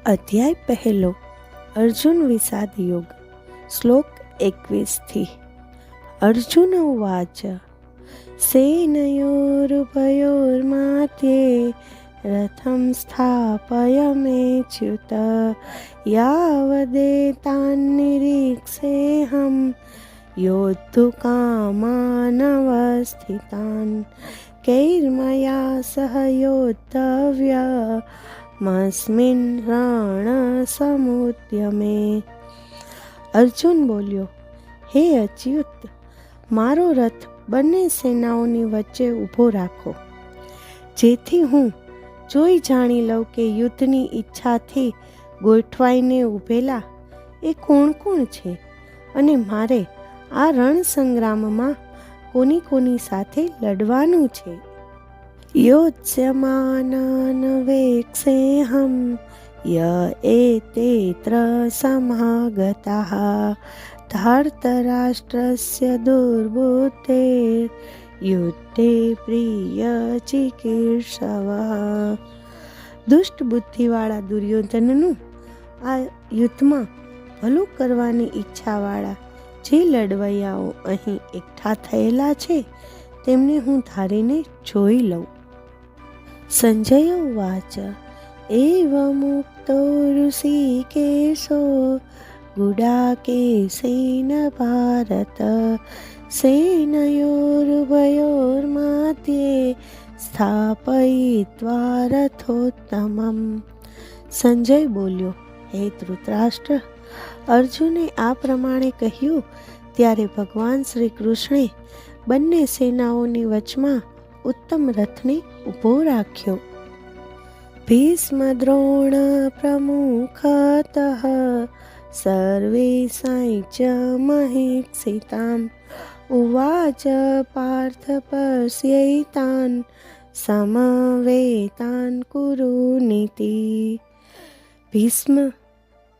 અધ્યાય પહેલો અર્જુન વિષાદ યોગ શ્લોક 21 અર્જુન ઉવાચ સેનયોરુભયોર્મધ્યે રથમ સ્થાપયમેચ્યુત યાવદેતાન્નિરીક્ષેહં યોद्धुकामानवस्थितान् कैर्मया सह योद्धव्यमस्मिन् રણસમુદ્યમે। અર્જુન બોલ્યો, હે અચ્યુત, મારો રથ બંને સેનાઓની વચ્ચે ઊભો રાખો, જેથી હું જોઈ જાણી લઉં કે યુદ્ધની ઈચ્છાથી ગોઠવાઈને ઊભેલા એ કોણ કોણ છે અને મારે આ રણ સંગ્રામમાં કોની કોની સાથે લડવાનું છે। યોત્સ્યમાનાન વેક્ષેહં ય એતેત્ર સમાગતાઃ ધાર્તરાષ્ટ્રસ્ય દુર્બુદ્ધેર યુદ્ધે પ્રિય ચિકીર્ષવઃ। દુષ્ટ બુદ્ધિવાળા દુર્યોધનનું આ યુદ્ધમાં ભલું કરવાની ઈચ્છાવાળા જે લડવૈયાઓ અહીં એકઠા થયેલા છે તેમને હું ધારીને જોઈ લઉં। સંજય ઉવાચ એવમુક્તો ઋષિકેશો ગુડાકેશેન ભારત સેનયોરુભયોર્મધ્યે સ્થાપયિત્વા રથોત્તમં। સંજય બોલ્યો, હે ધૃતરાષ્ટ્ર, અર્જુને આ પ્રમાણે કહ્યું ત્યારે ભગવાન શ્રી કૃષ્ણે બંને સેનાઓની વચમાં ઉત્તમ રથને ઊભો રાખ્યો। ભીષ્મ દ્રોણ પ્રમુખતઃ સર્વેષાંચ મહીક્ષિતામ ઉવાચ પાર્થ પશ્યૈતાન સમવેતાન કુરુનીતિ। ભીષ્મ,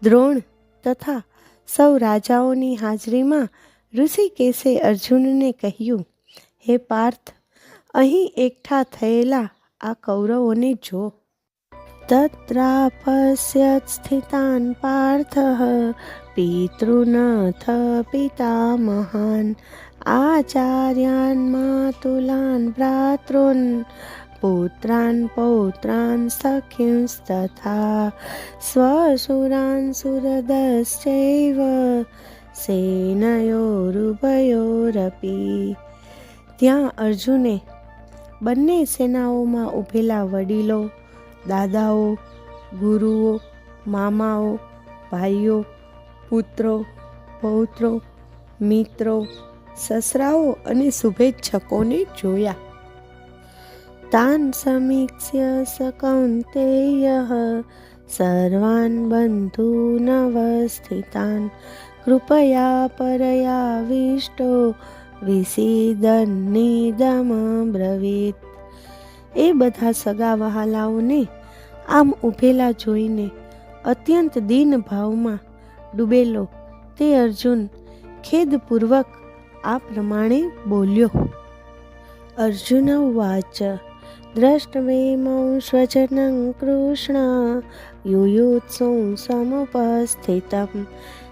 દ્રોણ તથા સૌ રાજાઓની હાજરીમાં ઋષિકેશે અર્જુનને કહ્યું, હે પાર્થ, અહીં એકઠા થયેલા આ કૌરવોને જો। તત્રાપશ્યત સ્થિતાન પાર્થઃ પિતॄનથ પિતામહાન આચાર્યાન માતુલાન ભ્રાતॄન પુત્રાન પૌત્રાન સખીંસ્તથા સ્વસુરાન સુહૃદશ્ચૈવ સેનયોરુભયોરપી। ત્યાં અર્જુને બંને સેનાઓમાં ઊભેલા વડીલો, દાદાઓ, ગુરુઓ, મામાઓ, ભાઈઓ, પુત્રો, પૌત્રો, મિત્રો, સસરાઓ અને શુભેચ્છકોને જોયા। તાન સમીક્ષ્ય સ કૌન્તેયઃ સર્વાન બંધૂનવસ્થિતાન કૃપયા પરયાવિષ્ટો વિષીદન્નિદમબ્રવીત। એ બધા સગા વહાલાઓને આમ ઊભેલા જોઈને અત્યંત દીન ભાવમાં ડૂબેલો તે અર્જુન ખેદપૂર્વક આ પ્રમાણે બોલ્યો। અર્જુન ઉવાચ દ્રષ્ટવેમૌ સ્વજનં કૃષ્ણ યુયુત્સું સમુપસ્થિતં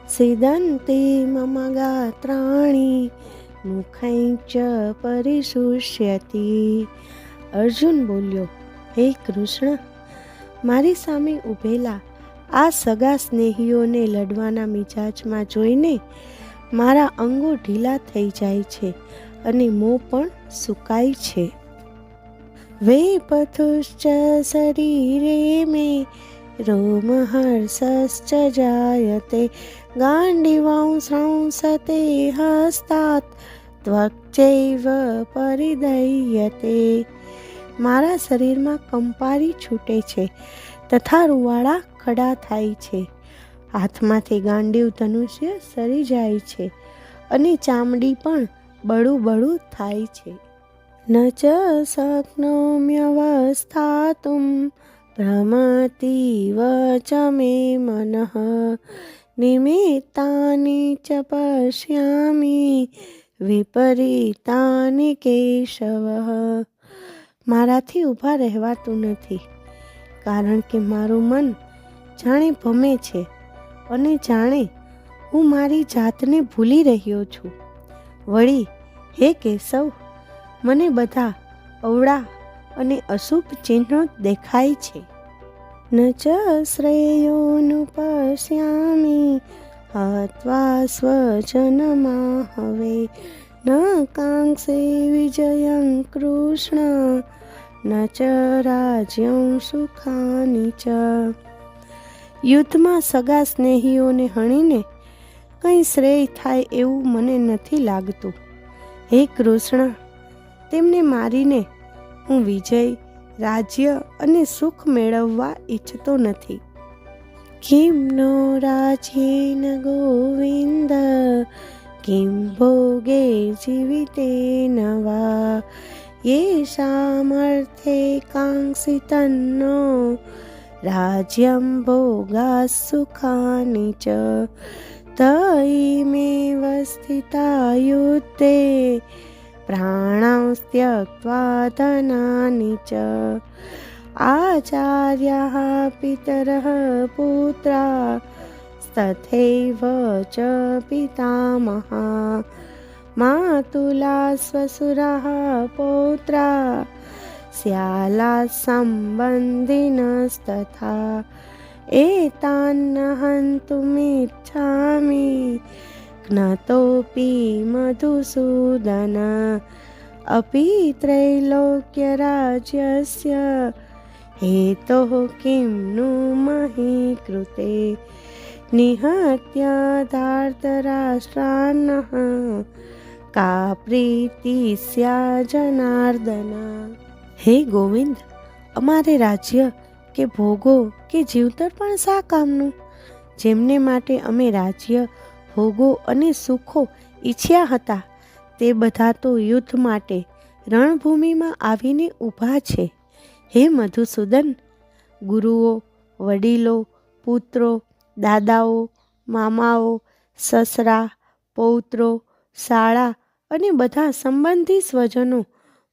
સિદન્તિ મમ ગાત્રાણિ મુખૈશ્ચ પરિશુષ્યતિ। અર્જુન બોલ્યો, હે કૃષ્ણ, મારી સામે ઊભેલા આ સગા સ્નેહીઓને લડવાના મિજાજમાં જોઈને મારા અંગો ઢીલા થઈ જાય છે અને મોં પણ સુકાય છે। વેપથુશ્ચ શરીરે મે રોમહર્ષશ્ચ જાયતે ગાંડીવં સ્રંસતે હસ્તાત ત્વક્ચૈવ પરિદહ્યતે। મારા શરીરમાં કંપારી છૂટે છે તથા રૂવાડા ખડા થાય છે, હાથમાંથી ગાંડીવ ધનુષ્ય સરી જાય છે અને ચામડી પણ બળું બળું થાય છે। ન ચ શક્નોમ્યવસ્થાતું ભ્રમતીવ ચ મે મનઃ નિમિત્તાની ચ પશ્યામિ વિપરીતાની કેશવઃ। મારાથી ઊભા રહેવાતું નથી, કારણ કે મારું મન જાણે ભમે છે અને જાણે હું મારી જાતને ભૂલી રહ્યો છું. વળી હે કેશવ, મને બધા અવળા અને અશુભ ચિહ્નો દેખાય છે. ન ચ શ્રેયોનુપશ્યામિ હત્વા સ્વજનમાહવે ન કાંક્ષે વિજયં કૃષ્ણ ન ચ રાજ્યં સુખાની ચ. યુદ્ધમાં સગા સ્નેહીઓને હણીને કંઈ શ્રેય થાય એવું મને નથી લાગતું. હે કૃષ્ણ, તેમને મારીને હું વિજય, રાજ્ય અને સુખ મેળવવા ઈચ્છતો નથી. કિમ નો રાજ્યેન ગોવિંદ કિમ ભોગે જીવિતેન વા યેષામર્થે કાંક્ષિતન્નો રાજ્યં ભોગા સુખાની ચ તયમેવ સ્થિતા યુદ્ધે પ્રાણાં ત્યક્ત્વા ધનાની ચ. આચાર્યાઃ પિતરઃ પુત્રા તથૈવ ચ પિતામહા માતુલા શ્વશુરાः પૌત્રા સ્યાલા સંબંધિનસ્તથા એતાન્ન હन्तुमिच्छामि જ્ઞાતોऽપि મધુસૂદન અપિ त्रैलोक्यराज्यस्य हेतोः किं नु मही कृते निहत्य धार्तराष्ट्रान्नः કા પ્રીતિ સ્યા જનાર્દન. હે ગોવિંદ, અમારે રાજ્ય કે ભોગો કે જીવતર પણ શા કામનું? જેમને માટે અમે રાજ્ય, ભોગો અને સુખો ઈચ્છ્યા હતા તે બધા તો યુદ્ધ માટે રણભૂમિમાં આવીને ઊભા છે. હે મધુસૂદન, ગુરુઓ, વડીલો, પુત્રો, દાદાઓ, મામાઓ, સસરા, પૌત્રો, શાળા અને બધા સંબંધી સ્વજનો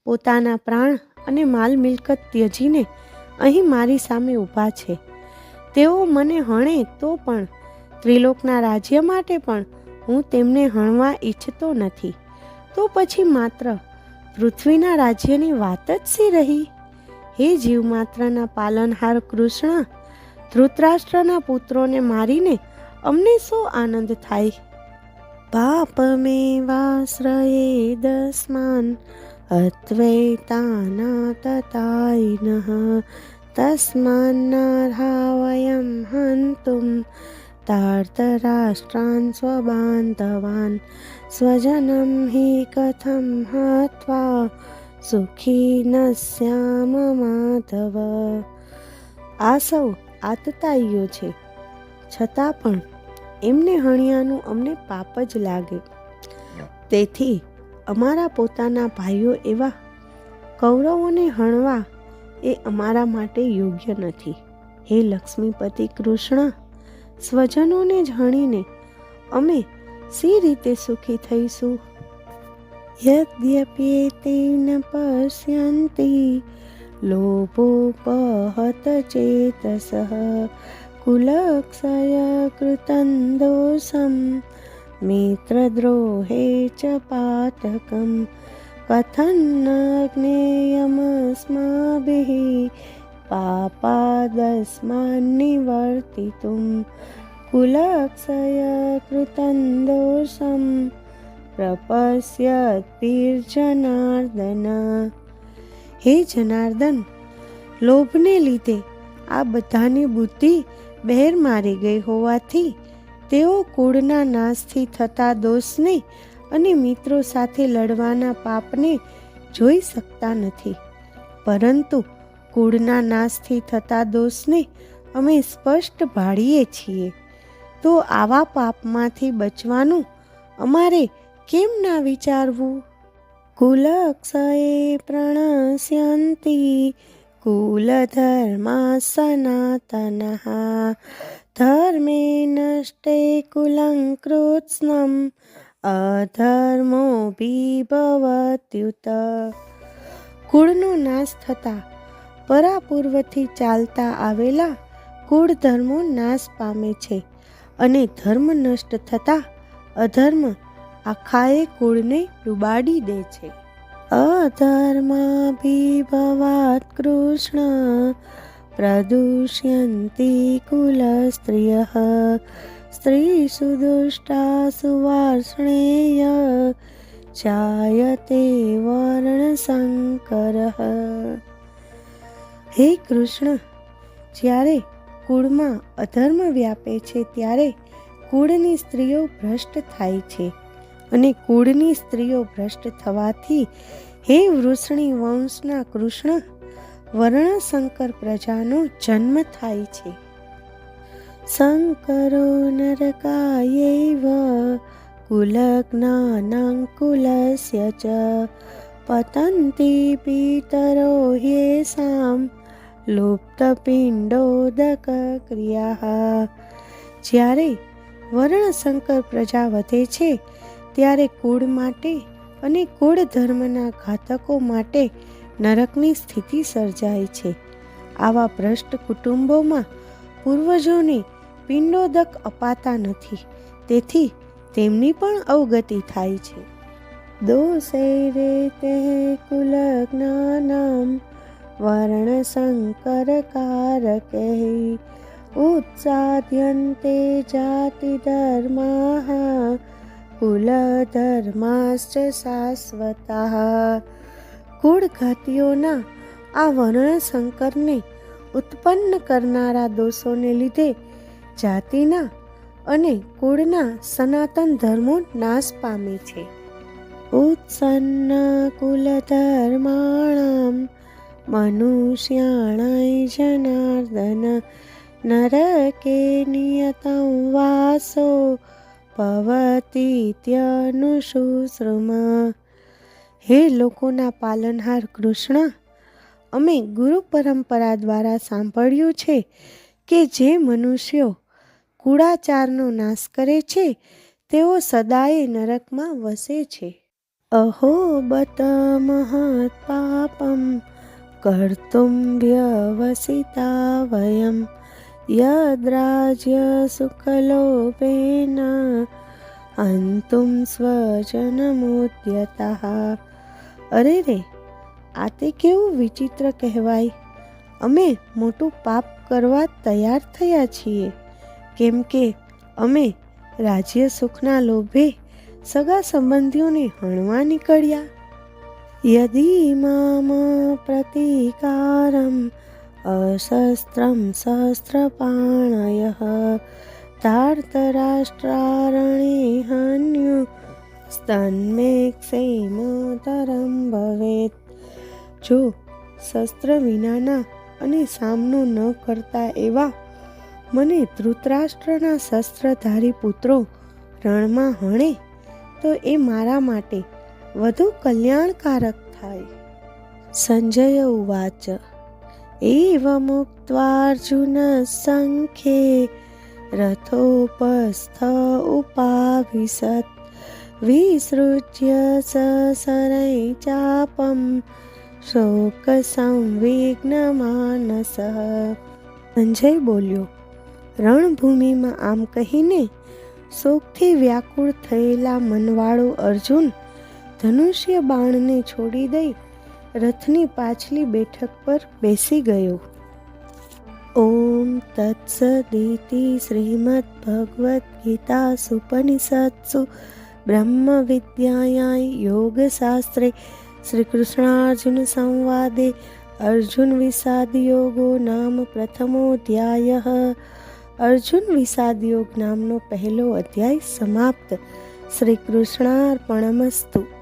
પોતાના પ્રાણ અને માલ મિલકત ત્યજીને અહીં મારી સામે ઊભા છે. તેઓ મને હણે તો પણ ત્રિલોકના રાજ્ય માટે પણ હું તેમને હણવા ઈચ્છતો નથી. તો પછી માત્ર પૃથ્વીના રાજ્યની વાત જ શી રહી? હે જીવ માત્રના પાલનહાર કૃષ્ણ, ધૃતરાષ્ટ્રના પુત્રોને મારીને અમને શો આનંદ થાય? પાપમેવાશ્રયેદસ્માન અદ્વૈતાનાતતાયિનઃ તસ્માન્નાર્હા વયં હन्तुं ધાર્તરાષ્ટ્રાન સ્વબાંધવાન સ્વજનં હિ કથં હત્વા સુખી ન સ્યામ માધવ. આ સૌ આતતાઈઓ છે, છતાં પણ એમને હણ્યાનું અમને પાપ જ લાગે. તેથી અમારા પોતાના ભાઈઓ એવા કૌરવોને હણવા એ અમારા માટે યોગ્ય નથી. હે લક્ષ્મીપતિ કૃષ્ણ, સ્વજનોને જ હણીને અમે સી રીતે સુખી થઈશું? યદ્યપ્યેતેન પશ્યન્તિ લોભોપહત ચેતસઃ કુલક્ષય કૃतं દોષં મિત્રદ્રોહે ચ પાતકં કથં ન જ્ઞેયમસ્માભિः પાપાદસ્માન નિવર્તિતું કુલક્ષય કૃतं દોષં પ્રપશ્યતિર્જનાર્દન. હે જનાર્દન, લોભને લીધે આ બધાની બુદ્ધિ બહેર મારી ગઈ હોવાથી તેઓ કુળના નાશથી થતા દોષને અને મિત્રો સાથે લડવાના પાપને જોઈ શકતા નથી. પરંતુ કુળના નાશથી થતા દોષને અમે સ્પષ્ટ ભાળીએ છીએ. તો આવા પાપમાંથી બચવાનું અમારે કેમ ના વિચારવું? કુલક્ષયે પ્રણશ્યન્તિ કુલધર્મા સનાતનઃ ધર્મે નષ્ટે કુલં કૃત્સ્નં અધર્મોऽભિભવત્યુત. કુળનો નાશ થતા પરાપૂર્વથી ચાલતા આવેલા કુળ ધર્મો નાશ પામે છે અને ધર્મ નષ્ટ થતાં અધર્મ આખાએ કુળને ડૂબાડી દે છે. અધર્માભિભવાત કૃષ્ણ પ્રદુષ્યંતી કુલસ્ત્રિયઃ સ્ત્રીષુ દુષ્ટાસુ વાર્ષ્ણેય જાયતે વર્ણસંકરઃ. હે કૃષ્ણ, જ્યારે કુળમાં અધર્મ વ્યાપે છે ત્યારે કુળની સ્ત્રીઓ ભ્રષ્ટ થાય છે અને કુળની સ્ત્રીઓ ભ્રષ્ટ થવાથી હે વૃષણી વંશના કૃષ્ણ વર્ણશંકર પ્રજાનો જન્મ થાય છે. શંકરો નરકાયૈવ કુલજ્ઞાનાંકુલસ્ય ચ પતન્તિ પિતરો હેષાં લુપ્તપિંડોદક ક્રિયાઃ. જ્યારે વર્ણશંકર પ્રજા વધે છે ત્યારે કુળ માટે અને કુળ ધર્મના ઘાતકો માટે નરકની સ્થિતિ સર્જાય છે. આવા ભ્રષ્ટ કુટુંબોમાં પૂર્વજોને પિંડોદક અપાતા નથી, તેથી તેમની પણ અવગતિ થાય છે. દોષૈરેતે કુલજ્ઞાનાં વર્ણશંકરકારકૈઃ ઉત્સાદ્યન્તે જાતિધર્માઃ કુલધર્માશ્ચ શાશ્વતાઃ. કુળઘાતીઓના આ વર્ણશંકરને ઉત્પન્ન કરનારા દોષોને લીધે જાતિના અને કુળના સનાતન ધર્મો નાશ પામે છે. ઉત્સન્ન કુલધર્માણાં મનુષ્યાણાય જનાર્દન નરકે નિયतं વાસો ભવતીત્યનુશુશ્રુમ. હે લોકોના પાલનહાર કૃષ્ણ, અમે ગુરુ પરંપરા દ્વારા સાંભળ્યું છે કે જે મનુષ્યો કુળાચારનો નાશ કરે છે તેઓ સદાય નરકમાં વસે છે. અહો બત મહત પાપમ કર્તુમ વ્યવસિતા વયમ યદ્રાજ્ય સુખલોભેન અંતુમ સ્વજનમુદ્યતઃ. અરે રે, આ તે કેવું વિચિત્ર કહેવાય. અમે મોટું પાપ કરવા તૈયાર થયા છીએ, કેમ કે અમે રાજ્ય સુખના લોભે સગા સંબંધીઓને હણવા નીકળ્યા. યદી મામ પ્રતિકારમ અશસ્ત્રમ શસ્ત્રપાણયઃ ધાર્તરાષ્ટ્રારણે હન્યુ સ્તન્મે ક્ષેમતરમ ભવેત. જો શસ્ત્ર વિનાના અને સામનો ન કરતા એવા મને ધૃતરાષ્ટ્રના શસ્ત્રધારી પુત્રો રણમાં હણે તો એ મારા માટે વધુ કલ્યાણકારક થાય. સંજય ઉવાચ. એવમુક્ત્વાર્જુન સંખ્યે રથોપસ્થ ઉપાવિશત વિસૃજ્ય સસરૈ ચાપમ શોક સંવિઘ્ન માનસઃ. સંજય બોલ્યો, રણભૂમિમાં આમ કહીને શોકથી વ્યાકુળ થયેલા મનવાળો અર્જુન ધનુષ્ય બાણને છોડી દઈ રથની પાછલી બેઠક પર બેસી ગયો. ઓમ તત્સદિતિ શ્રીમદ્ ભગવદ્ ગીતા સુપનિષત્સુ બ્રહ્મ વિદ્યાયાં યોગશાસ્ત્રે શ્રી કૃષ્ણાર્જુન સંવાદે અર્જુન વિષાદ યોગો નામ પ્રથમોધ્યાયઃ. અર્જુન વિષાદ યોગ નામનો પહેલો અધ્યાય સમાપ્ત. શ્રી કૃષ્ણાર્પણમસ્તુ.